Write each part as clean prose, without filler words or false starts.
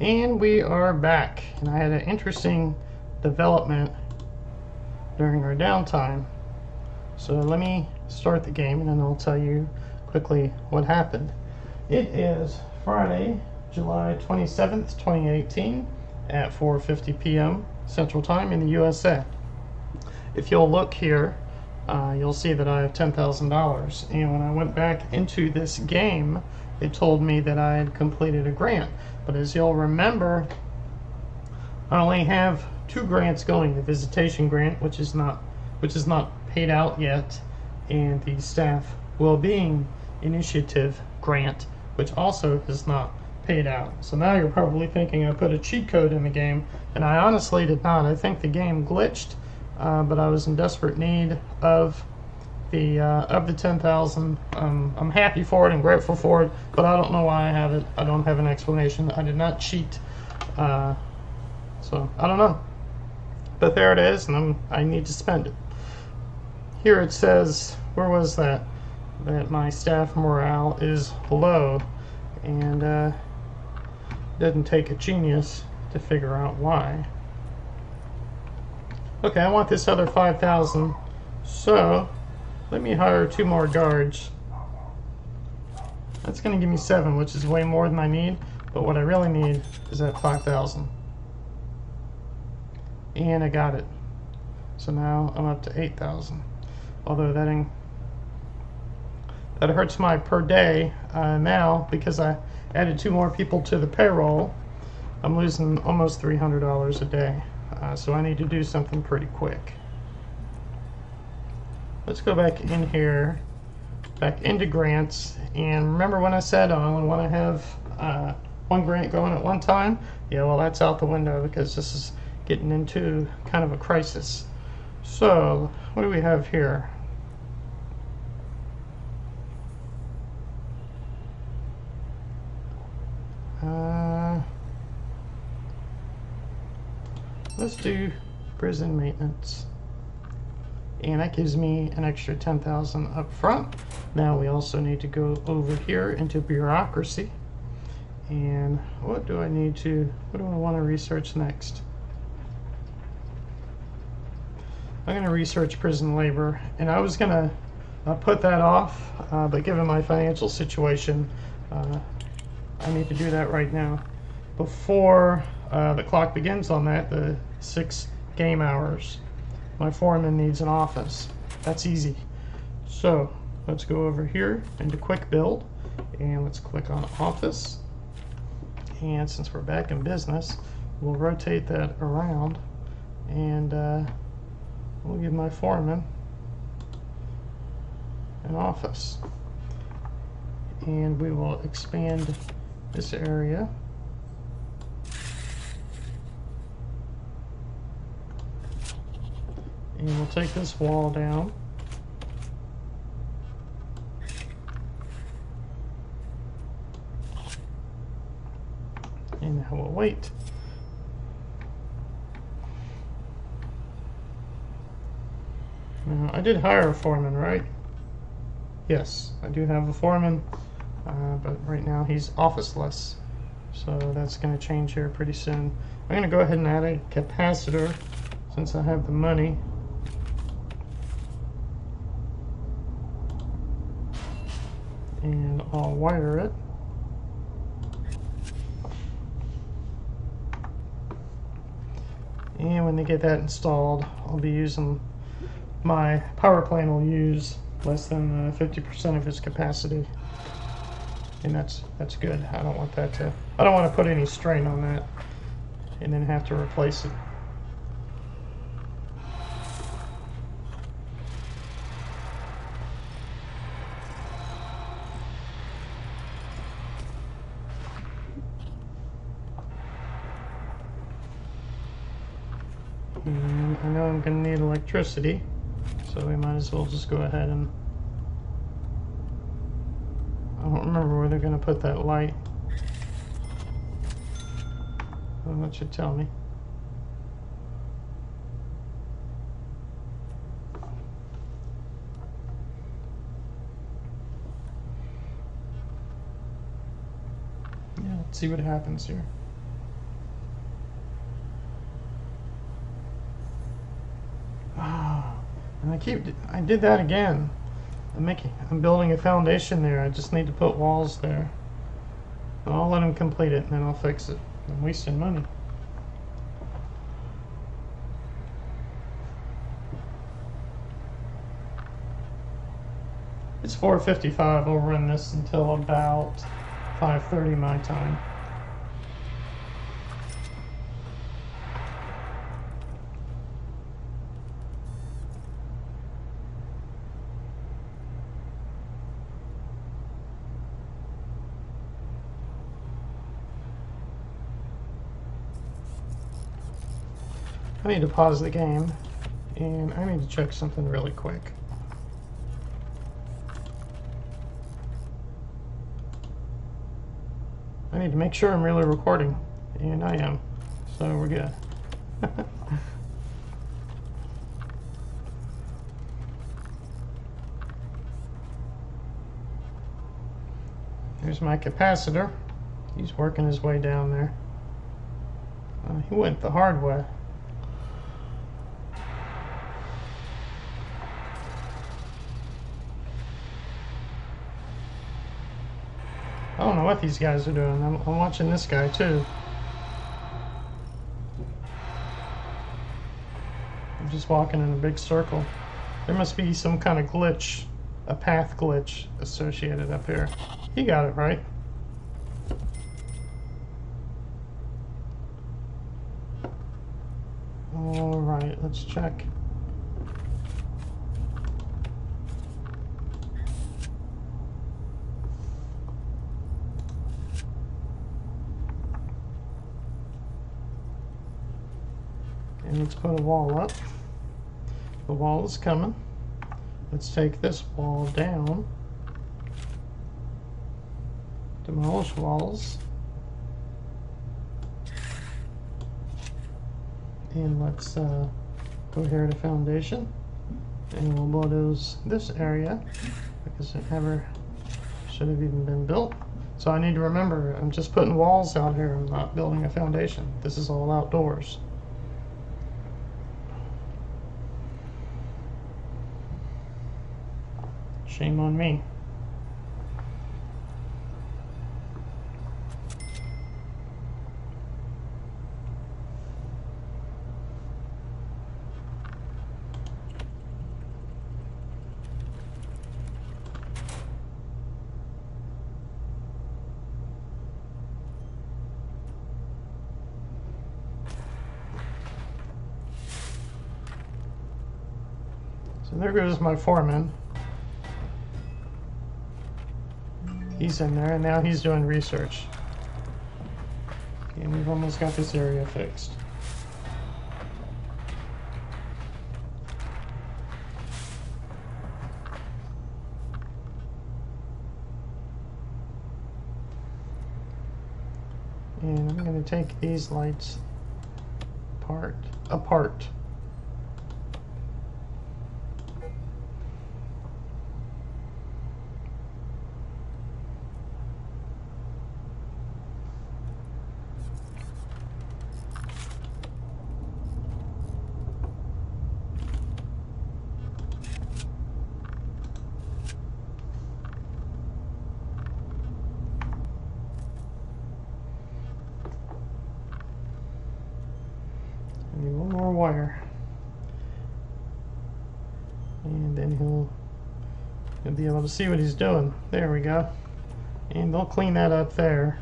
And we are back, and I had an interesting development during our downtime. So let me start the game and then I'll tell you quickly what happened. It is Friday, July 27th, 2018 at 4:50 p.m. Central Time in the USA. If you'll look here, you'll see that I have $10,000, and when I went back into this game, it told me that I had completed a grant. But as you'll remember, I only have 2 grants going: the visitation grant, which is not paid out yet, and the staff well-being initiative grant, which also is not paid out. So now you're probably thinking I put a cheat code in the game, and I honestly did not. I think the game glitched, but I was in desperate need of the 10,000. I'm happy for it and grateful for it, but I don't know why I have it. I don't have an explanation. I did not cheat, so I don't know. But there it is, and I need to spend it. Here it says, where was that? That my staff morale is low, and didn't take a genius to figure out why. Okay, I want this other 5,000, so let me hire 2 more guards. That's going to give me 7, which is way more than I need, but what I really need is that 5,000. And I got it. So now I'm up to 8,000. Although that hurts my per day now, because I added 2 more people to the payroll. I'm losing almost $300 a day. So I need to do something pretty quick. Let's go back in here, back into grants, and remember when I said I only want to have 1 grant going at one time? Yeah, well, that's out the window because this is getting into kind of a crisis. So what do we have here? Let's do prison maintenance. And that gives me an extra 10,000 up front. Now we also need to go over here into bureaucracy. And what do I want to research next? I'm going to research prison labor, and I was going to put that off, but given my financial situation, I need to do that right now before the clock begins on that, the 6 game hours. My foreman needs an office. That's easy. So let's go over here into quick build, and let's click on office. And since we're back in business, we'll rotate that around, and we'll give my foreman an office. And we will expand this area. And we'll take this wall down. And now we'll wait. Now, I did hire a foreman, right? Yes, I do have a foreman, but right now he's officeless. So that's going to change here pretty soon. I'm going to go ahead and add a capacitor since I have the money. And I'll wire it. And when they get that installed, I'll be using, my power plant will use less than 50% of its capacity. And that's good. I don't want to put any strain on that and then have to replace it. And I know I'm going to need electricity, so we might as well just go ahead and, I don't remember where they're going to put that light. Well, that should tell me. Yeah, let's see what happens here. I did that again. I'm building a foundation there. I just need to put walls there. I'll let him complete it and then I'll fix it. I'm wasting money. It's 4:55. I'll run this until about 5:30 my time. I need to pause the game, and I need to check something really quick. I need to make sure I'm really recording, and I am, so we're good. Here's my capacitor. He's working his way down there. He went the hard way. I don't know what these guys are doing. I'm watching this guy too. I'm just walking in a big circle. There must be some kind of glitch, a path glitch associated up here. He got it right. All right, let's check. And let's put a wall up. The wall is coming. Let's take this wall down. Demolish walls. And let's go here to foundation. And we'll bulldoze this area because it never should have even been built. So I need to remember, I'm just putting walls out here. I'm not building a foundation. This is all outdoors. Shame on me. So there goes my foreman. He's in there, and now he's doing research. And we've almost got this area fixed. And I'm going to take these lights apart. I need one more wire, and then he'll be able to see what he's doing. There we go. And they'll clean that up there.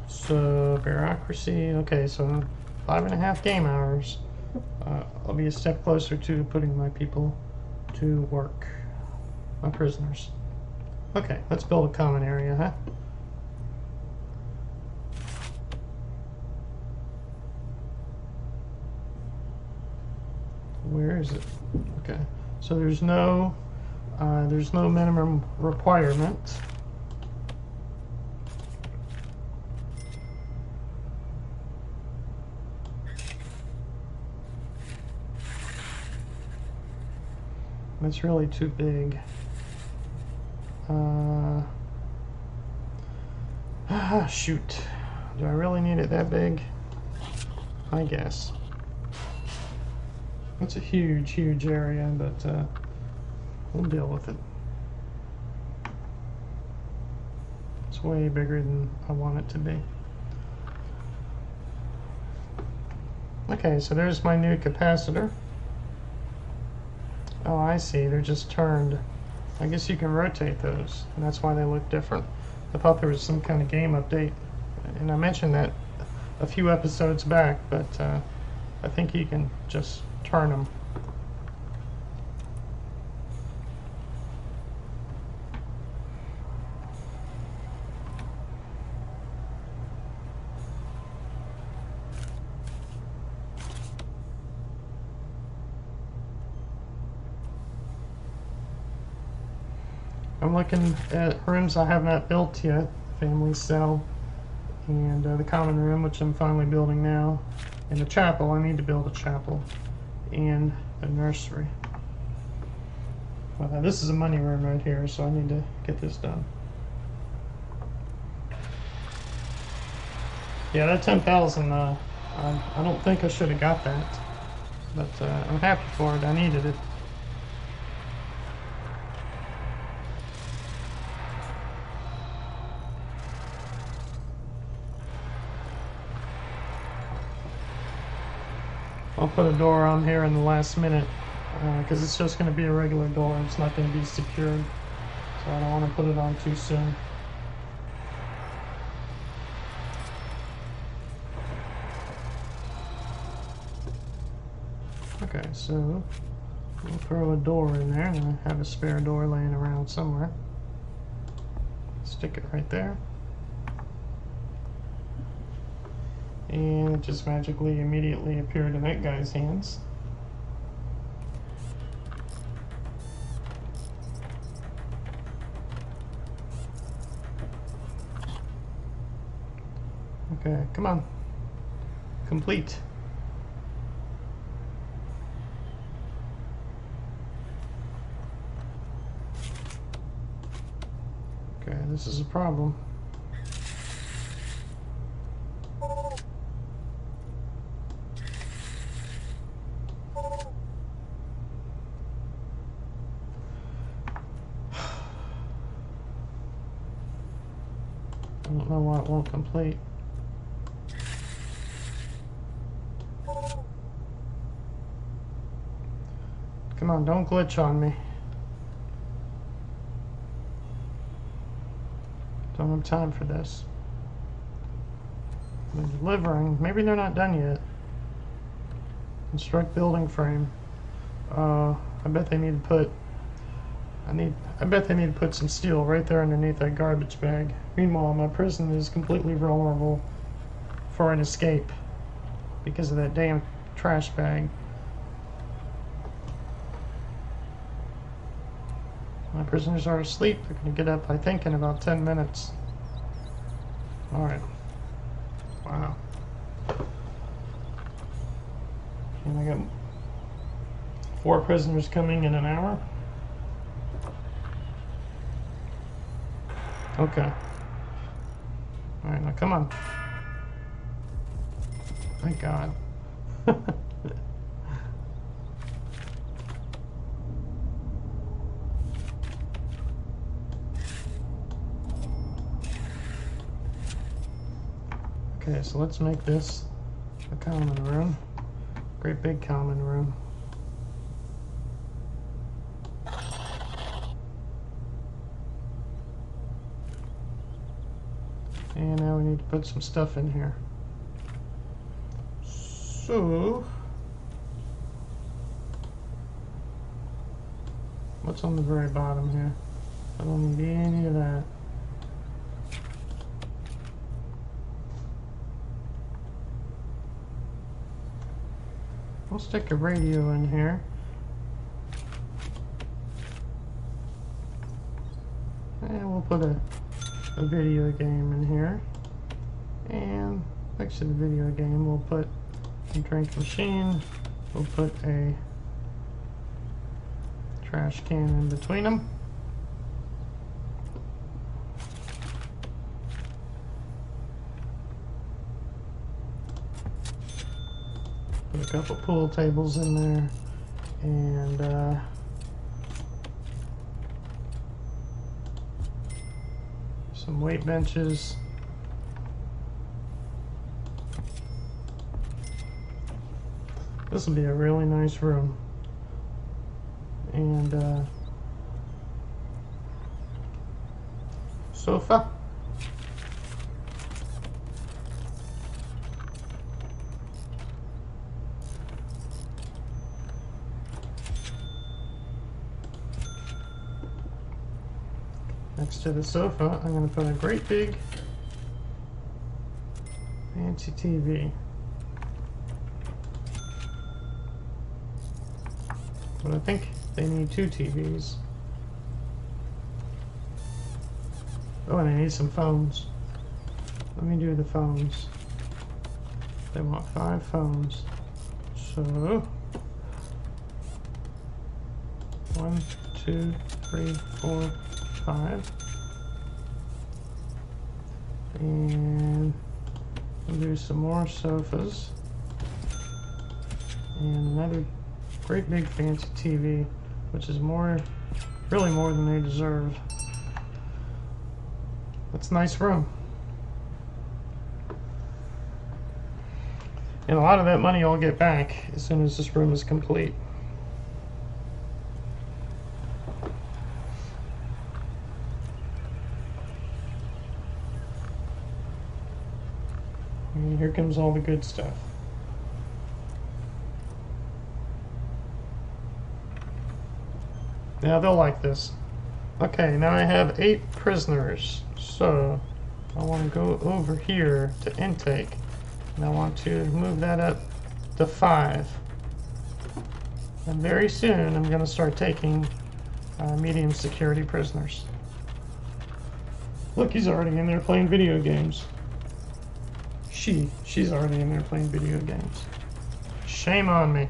So bureaucracy. Okay, so 5.5 game hours. I'll be a step closer to putting my people to work, my prisoners. Okay, let's build a common area, huh? Where is it? Okay, so there's no minimum requirement. That's really too big. Shoot. Do I really need it that big? I guess. It's a huge, huge area, but we'll deal with it. It's way bigger than I want it to be. Okay, so there's my new capacitor. Oh, I see, they're just turned. I guess you can rotate those, and that's why they look different. I thought there was some kind of game update, and I mentioned that a few episodes back, but I think you can just turn them. I'm looking at rooms I have not built yet. Family cell, and the common room, which I'm finally building now, and the chapel. I need to build a chapel, and a nursery. Well, this is a money room right here, so I need to get this done. Yeah, that 10,000, I don't think I should have got that, but I'm happy for it. I needed it. I'll put a door on here in the last minute because it's just going to be a regular door. It's not going to be secured, so I don't want to put it on too soon. Okay, so we'll throw a door in there, and I have a spare door laying around somewhere. Stick it right there. And it just magically immediately appeared in that guy's hands. Okay, come on. Complete. Okay, this is a problem. I don't know why it won't complete. Come on, don't glitch on me. Don't have time for this. They're delivering. Maybe they're not done yet. Construct building frame. I bet they need to put I bet they need to put some steel right there underneath that garbage bag. Meanwhile, my prison is completely vulnerable for an escape because of that damn trash bag. My prisoners are asleep. They're going to get up, I think, in about 10 minutes. Alright. Wow. And I got 4 prisoners coming in an hour. Okay. Alright, now come on. Thank God. Okay, so let's make this a common room. Great big common room. And now we need to put some stuff in here. So, what's on the very bottom here? I don't need any of that. We'll stick a radio in here. And we'll put a video game in here. And next to the video game, we'll put a drink machine. We'll put a trash can in between them. Put a couple pool tables in there. And some weight benches. This will be a really nice room. And sofa. Next to the sofa, I'm going to put a great big fancy TV. But I think they need 2 TVs. Oh, and I need some phones. Let me do the phones. They want 5 phones. So 1, 2, 3, 4, 5. And we'll do some more sofas. And another great big fancy TV, which is really more than they deserve. That's a nice room. And a lot of that money I'll get back as soon as this room is complete. And here comes all the good stuff. Now they'll like this. Okay, now I have 8 prisoners. So I want to go over here to intake. And I want to move that up to 5. And very soon I'm going to start taking medium security prisoners. Look, he's already in there playing video games. She's already in there playing video games. Shame on me.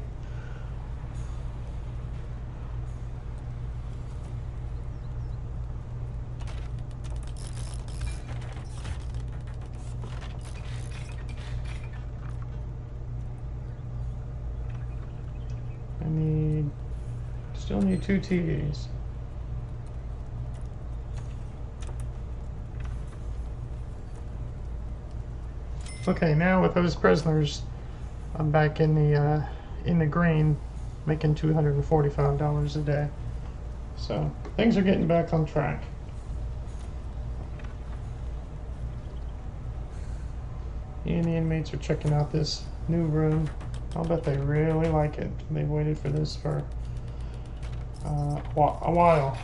Still need 2 TVs. Okay, now with those prisoners, I'm back in the green, making $245 a day. So things are getting back on track. And the inmates are checking out this new room. I'll bet they really like it. They've waited for this for a while.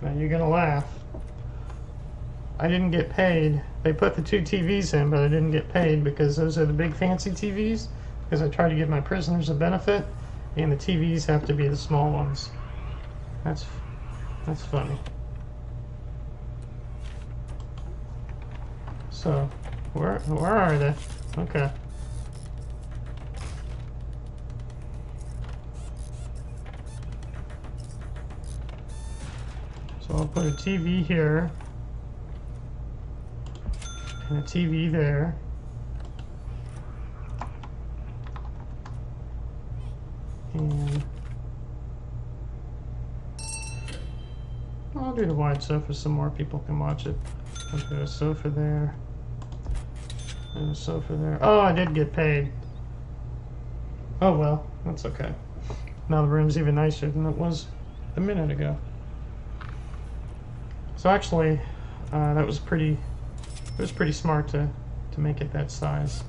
Now you're gonna laugh. I didn't get paid. They put the 2 TVs in, but I didn't get paid because those are the big fancy TVs. Because I try to give my prisoners a benefit, and the TVs have to be the small ones. That's funny. So where are they? Okay. So I'll put a TV here, and a TV there. And I'll do the wide sofa so more people can watch it. I'll put a sofa there, and a sofa there. Oh, I did get paid. Oh well, that's okay. Now the room's even nicer than it was a minute ago. So actually, that was pretty. It was pretty smart to make it that size.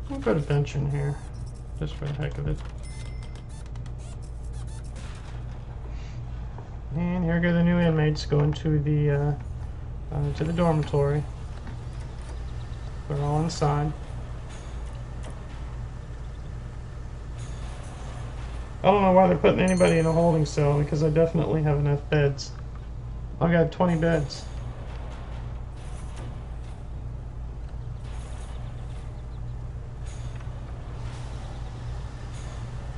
We'll put a bench in here, just for the heck of it. And here go the new inmates going to the dormitory. They're all inside. I don't know why they're putting anybody in a holding cell, because I definitely have enough beds. I got 20 beds.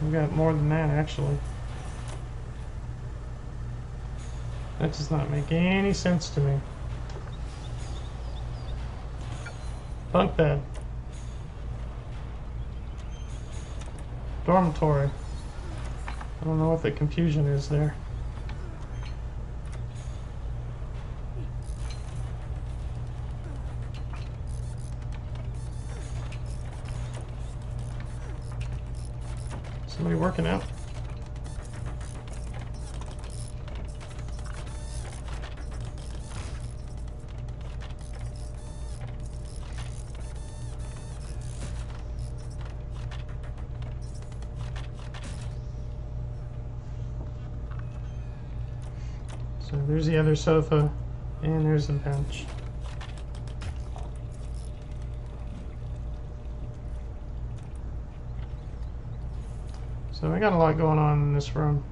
We got more than that, actually. That does not make any sense to me. Bunk bed. Dormitory. I don't know what the confusion is there. Somebody working out? So there's the other sofa, and there's the bench. So I got a lot going on in this room.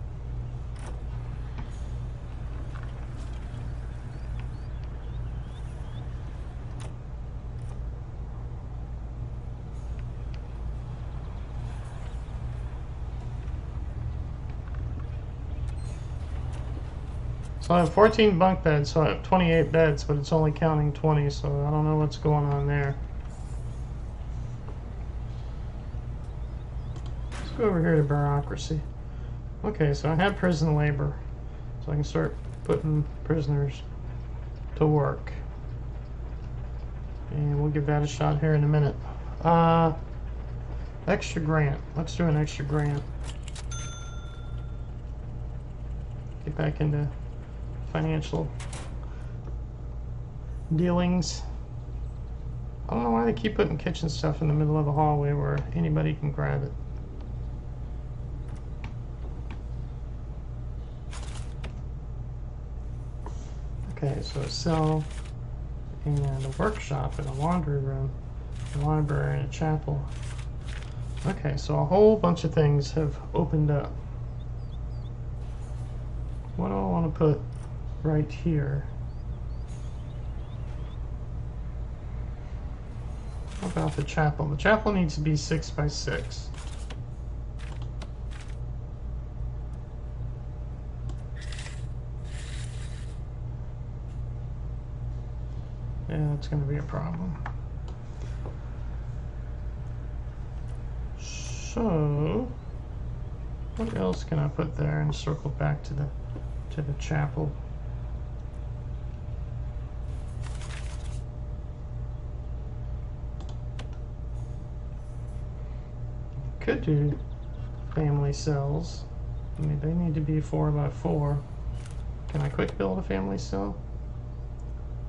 So I have 14 bunk beds, so I have 28 beds, but it's only counting 20, so I don't know what's going on there. Let's go over here to bureaucracy. Okay, so I have prison labor, so I can start putting prisoners to work. And we'll give that a shot here in a minute. Extra grant. Let's do an extra grant. Get back into financial dealings. I don't know why they keep putting kitchen stuff in the middle of the hallway where anybody can grab it. Okay, so a cell and a workshop and a laundry room, a library and a chapel. Okay, so a whole bunch of things have opened up. What do I want to put right here? How about the chapel? The chapel needs to be 6 by 6. Yeah, that's going to be a problem. So, what else can I put there and circle back to the chapel? Could do family cells. I mean, they need to be 4 by 4. Can I quick build a family cell?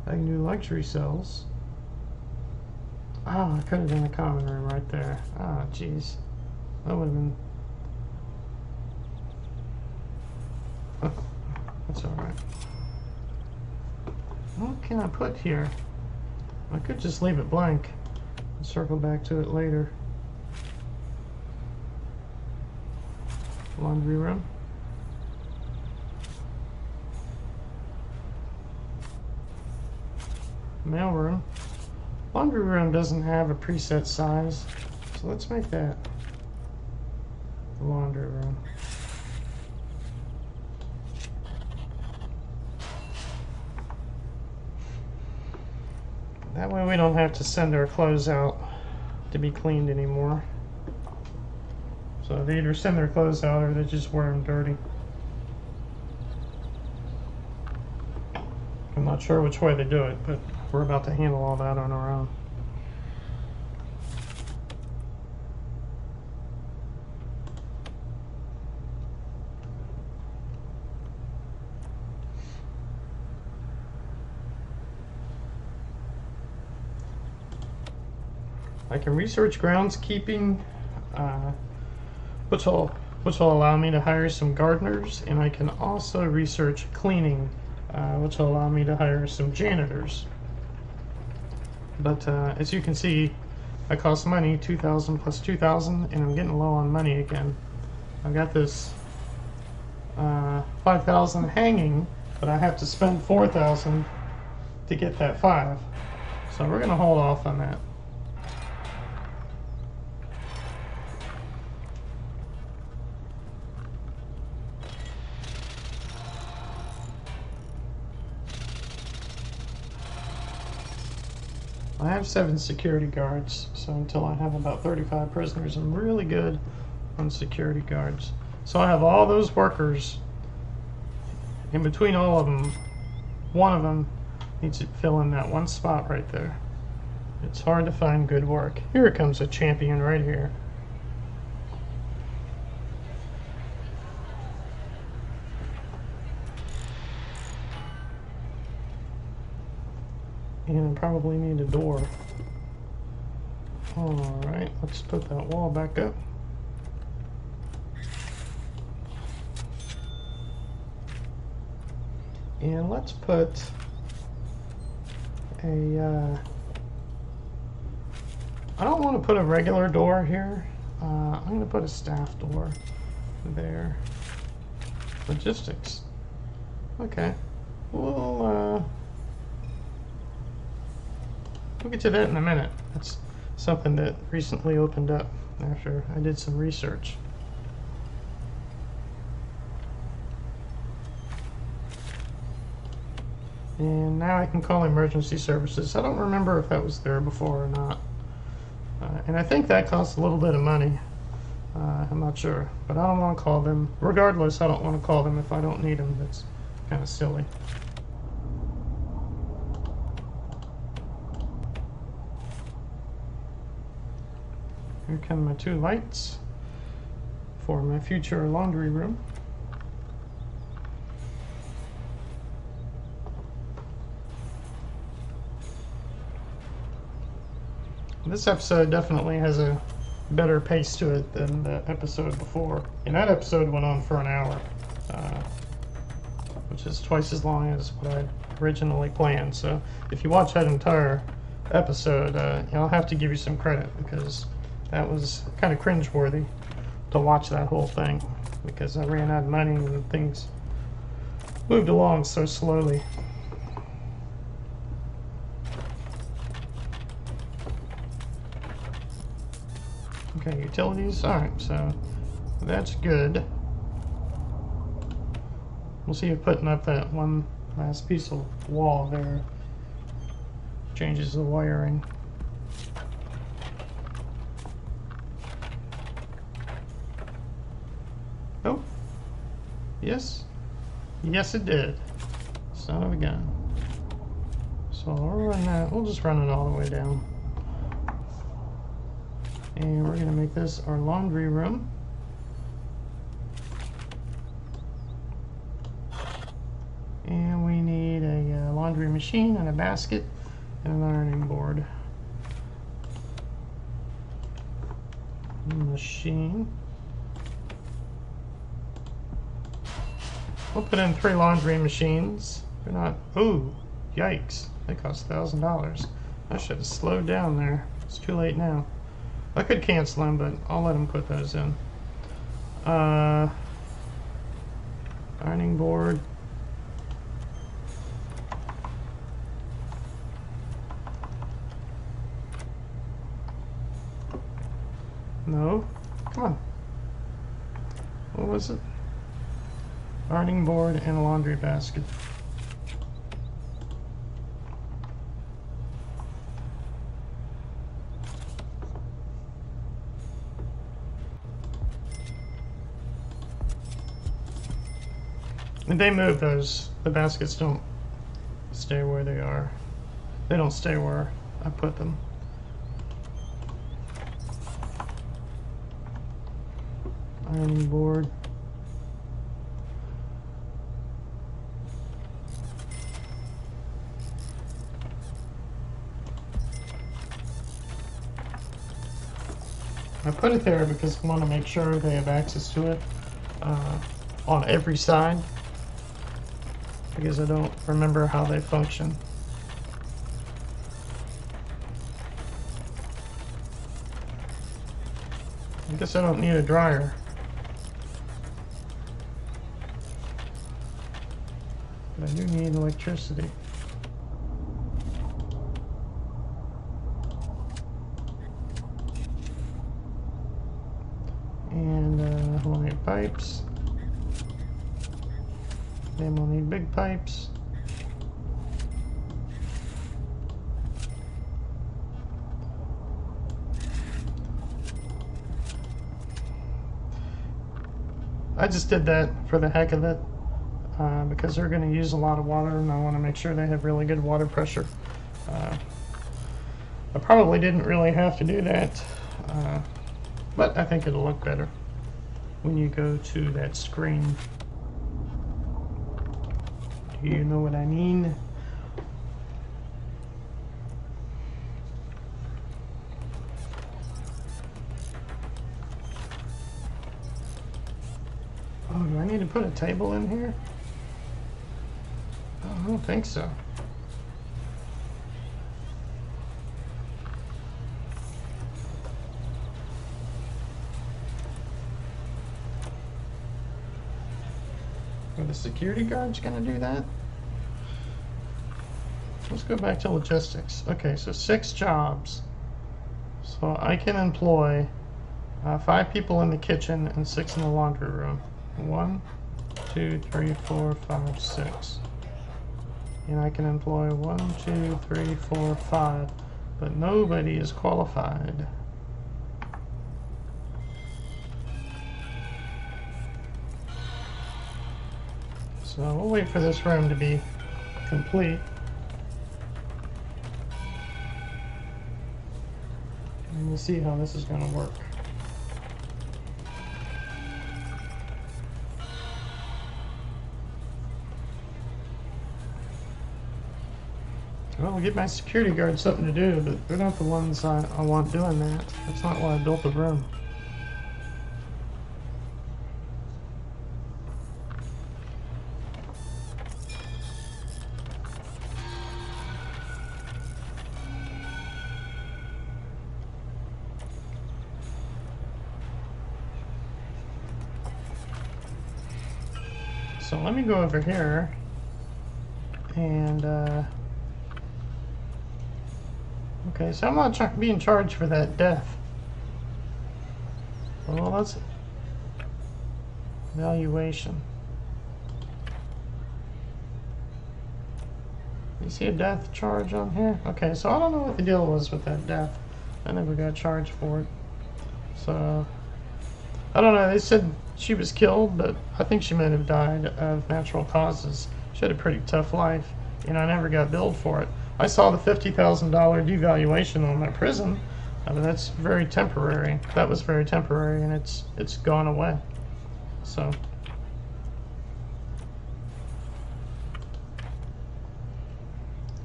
I can do luxury cells. Ah, I could have done a common room right there. Ah, jeez. That would have been... Oh, that's alright. What can I put here? I could just leave it blank and circle back to it later. Laundry room. Mail room. Laundry room doesn't have a preset size, so let's make that the laundry room. That way we don't have to send our clothes out to be cleaned anymore. So they either send their clothes out or they just wear them dirty. I'm not sure which way they do it, but we're about to handle all that on our own. I can research groundskeeping, which will allow me to hire some gardeners, and I can also research cleaning, which will allow me to hire some janitors. But as you can see, that costs money, 2,000 plus 2,000, and I'm getting low on money again. I've got this 5,000 hanging, but I have to spend 4,000 to get that 5. So we're going to hold off on that. I have 7 security guards, so until I have about 35 prisoners, I'm really good on security guards. So I have all those workers. In between all of them, one of them needs to fill in that one spot right there. It's hard to find good work. Here comes a champion right here. And I probably need a door. Alright, let's put that wall back up. And let's put a, I don't want to put a regular door here. I'm going to put a staff door there. Logistics. Okay. We'll get to that in a minute. That's something that recently opened up after I did some research. And now I can call emergency services. I don't remember if that was there before or not. And I think that costs a little bit of money. I'm not sure. But I don't want to call them. Regardless, I don't want to call them if I don't need them. That's kind of silly. Here come my 2 lights for my future laundry room. This episode definitely has a better pace to it than the episode before. And that episode went on for an hour, which is twice as long as what I originally planned. So if you watch that entire episode, I'll have to give you some credit, because that was kind of cringeworthy to watch that whole thing, because I ran out of money and things moved along so slowly. Okay, utilities. Alright, so that's good. We'll see if putting up that one last piece of wall there changes the wiring. Oh, yes. Yes, it did. Son of a gun. So I'll run that. We'll just run it all the way down. And we're going to make this our laundry room. And we need a laundry machine and a basket and an ironing board. Machine. We'll put in 3 laundry machines. They're not. Ooh, yikes. They cost $1,000. I should have slowed down there. It's too late now. I could cancel them, but I'll let them put those in. Ironing board. No. Come on. What was it? Ironing board and a laundry basket. And they move those. The baskets don't stay where they are. They don't stay where I put them. Ironing board. I put it there because I want to make sure they have access to it on every side, because I don't remember how they function. I guess I don't need a dryer. But I do need electricity. And we'll need pipes. Then we'll need big pipes. I just did that for the heck of it because they're going to use a lot of water, and I want to make sure they have really good water pressure. I probably didn't really have to do that, but I think it'll look better when you go to that screen. Do you know what I mean? Oh, do I need to put a table in here? Oh, I don't think so. Are the security guards going to do that? Let's go back to logistics. Okay, so 6 jobs. So I can employ 5 people in the kitchen and 6 in the laundry room. 1, 2, 3, 4, 5, 6. And I can employ 1, 2, 3, 4, 5. But nobody is qualified. So we'll wait for this room to be complete. And we'll see how this is going to work. Well, I'll give my security guards something to do, but they're not the ones I want doing that. That's not why I built the room. So let me go over here and okay, so I'm not being charged for that death. Well, that's valuation. You see a death charge on here? Okay, so I don't know what the deal was with that death. I never got charged for it. So I don't know, they said she was killed, but I think she might have died of natural causes. She had a pretty tough life. You know, I never got billed for it. I saw the $50,000 devaluation on my prison, but that's very temporary. That was very temporary, and it's gone away. So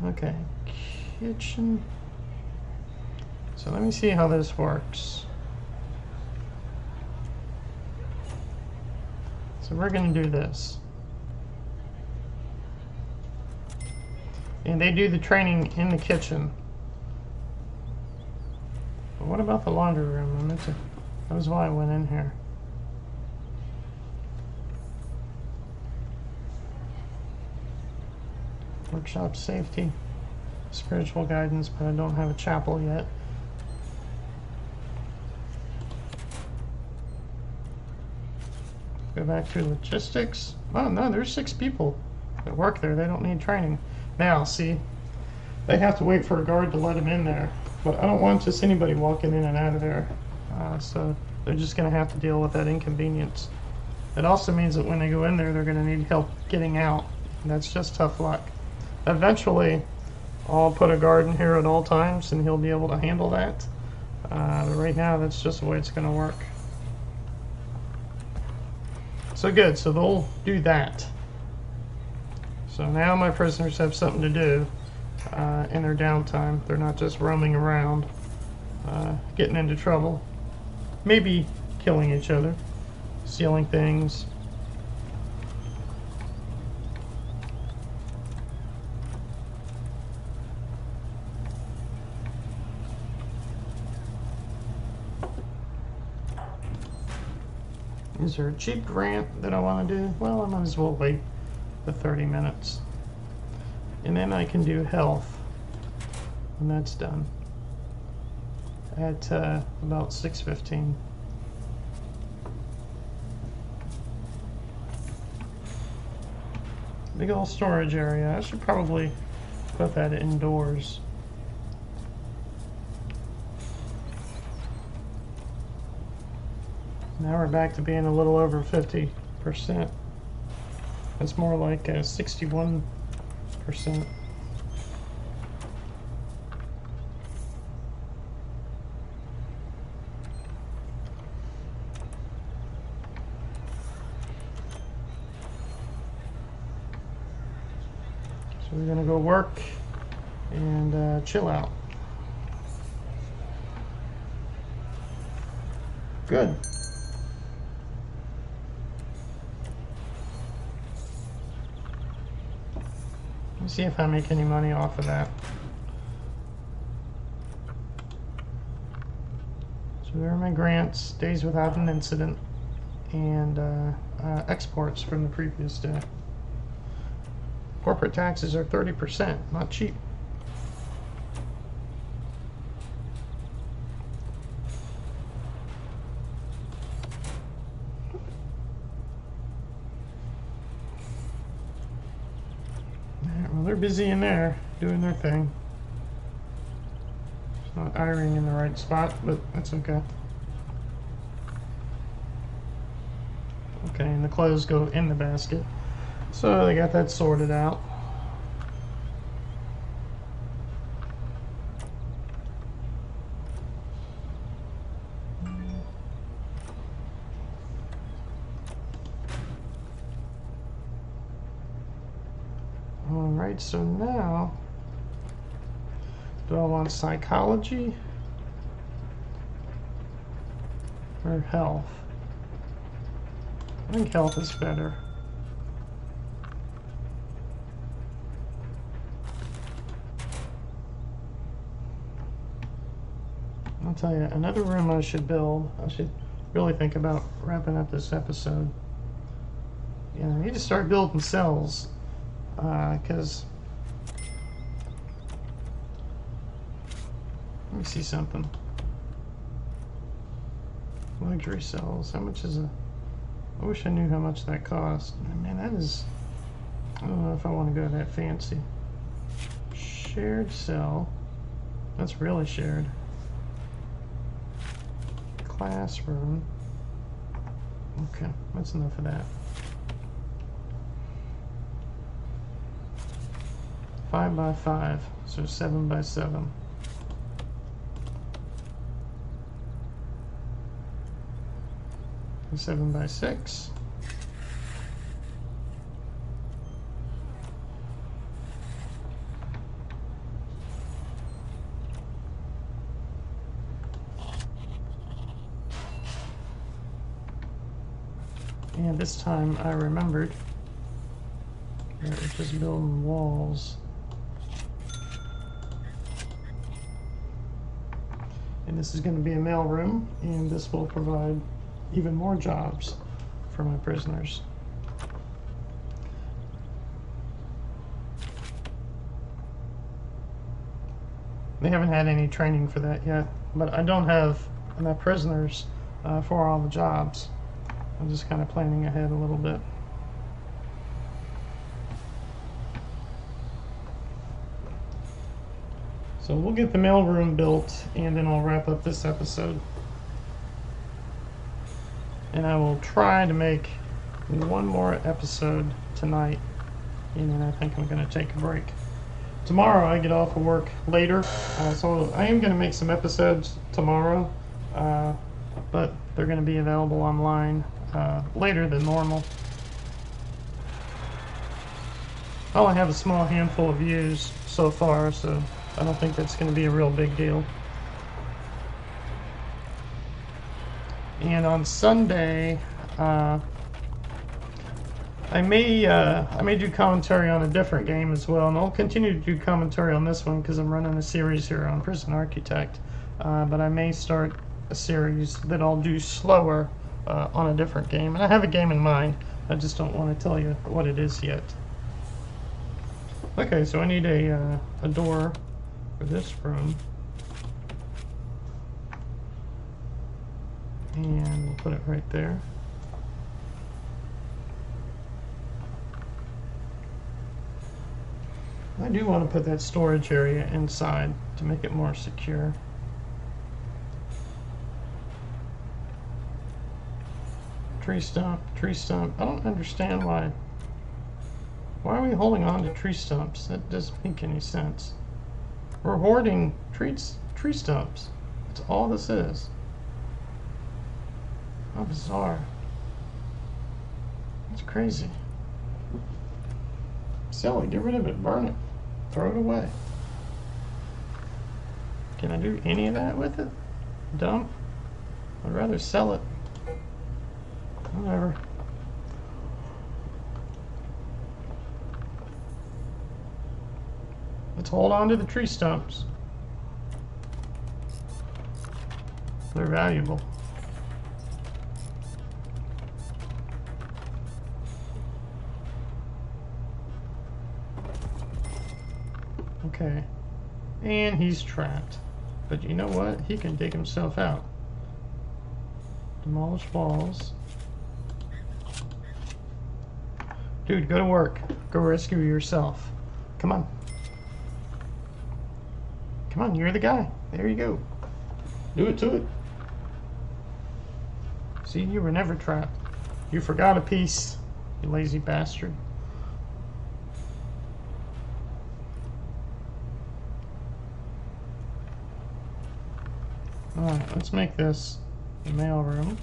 okay, kitchen. So let me see how this works. So we're going to do this. And they do the training in the kitchen. But what about the laundry room? That was why I went in here. Workshop safety, spiritual guidance, but I don't have a chapel yet. Go back to logistics. Oh no, there's 6 people that work there. They don't need training. Now, see, they have to wait for a guard to let them in there. But I don't want just anybody walking in and out of there. So they're just going to have to deal with that inconvenience. It also means that when they go in there, they're going to need help getting out. And that's just tough luck. Eventually, I'll put a guard in here at all times, and he'll be able to handle that. But right now, that's just the way it's going to work. So good, so they'll do that. So now my prisoners have something to do in their downtime. They're not just roaming around, getting into trouble, maybe killing each other, stealing things. Is there a cheap grant that I want to do? Well, I might as well wait the 30 minutes. And then I can do health when that's done at about 6:15. Big old storage area. I should probably put that indoors. Now we're back to being a little over 50%. That's more like 61%. So we're gonna go work and chill out. Good. Let's see if I make any money off of that. So there are my grants, days without an incident, and exports from the previous day. Corporate taxes are 30%, not cheap. Well, they're busy in there, doing their thing. It's not ironing in the right spot, but that's okay. Okay, and the clothes go in the basket. So they got that sorted out. Alright, so now, do I want psychology or health? I think health is better. I'll tell you, another room I should build. I should really think about wrapping up this episode. Yeah, I need to start building cells, because let me see something. Luxury cells. How much is a? I wish I knew how much that cost. Man, that is. I don't know if I want to go that fancy. Shared cell. That's really shared. Classroom. Okay, that's enough of that. 5 by 5, so 7 by 7. And 7 by 6. And this time I remembered that we're just building walls. And this is going to be a mailroom, and this will provide even more jobs for my prisoners. They haven't had any training for that yet, but I don't have enough prisoners for all the jobs. I'm just kind of planning ahead a little bit. So we'll get the mailroom built, and then I'll wrap up this episode. And I will try to make one more episode tonight, and then I think I'm going to take a break. Tomorrow I get off of work later, so I am going to make some episodes tomorrow, but they're going to be available online later than normal. I only have a small handful of views so far, so I don't think that's going to be a real big deal. And on Sunday, I may do commentary on a different game as well, and I'll continue to do commentary on this one because I'm running a series here on Prison Architect. But I may start a series that I'll do slower on a different game. And I have a game in mind. I just don't want to tell you what it is yet. Okay, so I need a door for this room. And we'll put it right there. I do want to put that storage area inside to make it more secure. Tree stump, tree stump. I don't understand why. Why are we holding on to tree stumps? That doesn't make any sense. We're hoarding tree stumps. That's all this is. How bizarre. That's crazy. Sell it, get rid of it, burn it, throw it away. Can I do any of that with it? Dump? I'd rather sell it. Whatever. Let's hold on to the tree stumps. They're valuable. Okay. And he's trapped. But you know what? He can dig himself out. Demolish walls. Dude, go to work. Go rescue yourself. Come on. Come on, you're the guy. There you go. Do it to it. See, you were never trapped. You forgot a piece, you lazy bastard. Alright, let's make this the mail room.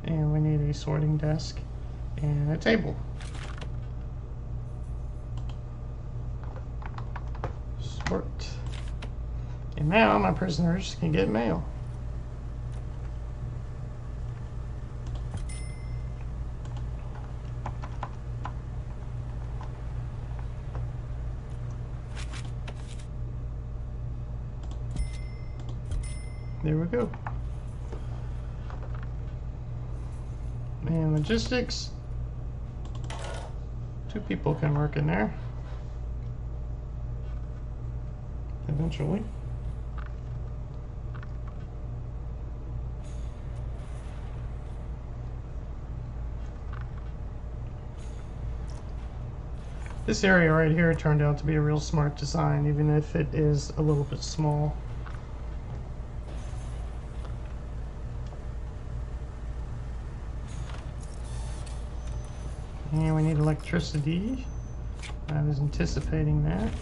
And we need a sorting desk and a table. Sort. And now my prisoners can get mail. There we go. And logistics. 2 people can work in there. Eventually. This area right here turned out to be a real smart design, even if it is a little bit small. And we need electricity. I was anticipating that.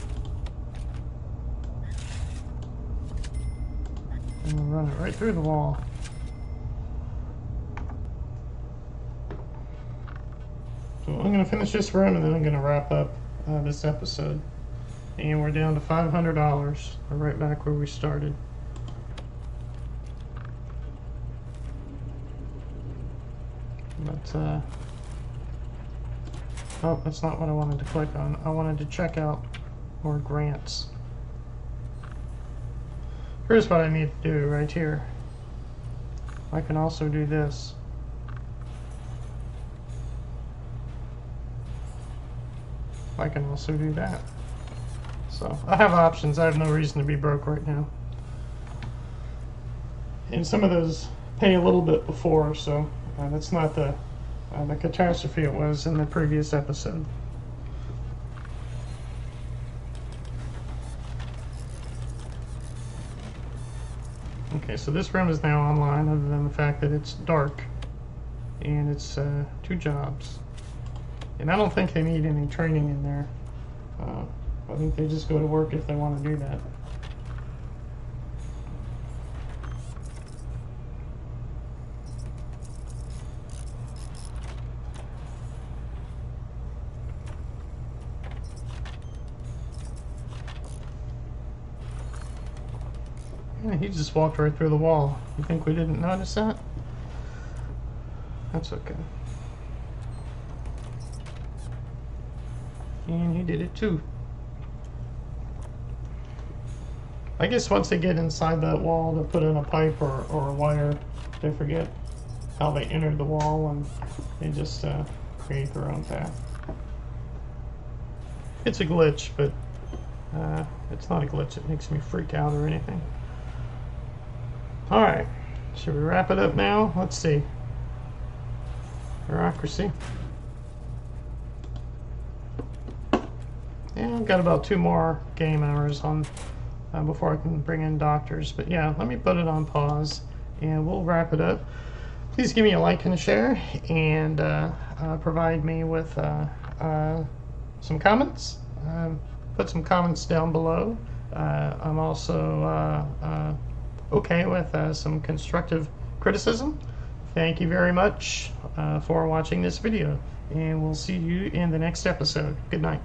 And we'll run it right through the wall. So I'm going to finish this room and then I'm going to wrap up this episode. And we're down to $500. We're right back where we started. But, oh, that's not what I wanted to click on. I wanted to check out more grants. Here's what I need to do right here. I can also do this. I can also do that. So I have options. I have no reason to be broke right now. And some of those pay a little bit before, so that's not the catastrophe it was in the previous episode. Okay, so this room is now online, other than the fact that it's dark and it's 2 jobs. And I don't think they need any training in there. I think they just go to work if they want to do that. Yeah, he just walked right through the wall. You think we didn't notice that? That's okay. And he did it too. I guess once they get inside that wall, to put in a pipe or a wire. They forget how they entered the wall, and they just create their own path. It's a glitch, but it's not a glitch that makes me freak out or anything. Alright, should we wrap it up now? Let's see. Bureaucracy. Yeah, I've got about 2 more game hours on before I can bring in doctors. But yeah, let me put it on pause and we'll wrap it up. Please give me a like and a share, and provide me with some comments. Put some comments down below. I'm also okay with some constructive criticism. Thank you very much for watching this video, and we'll see you in the next episode. Good night.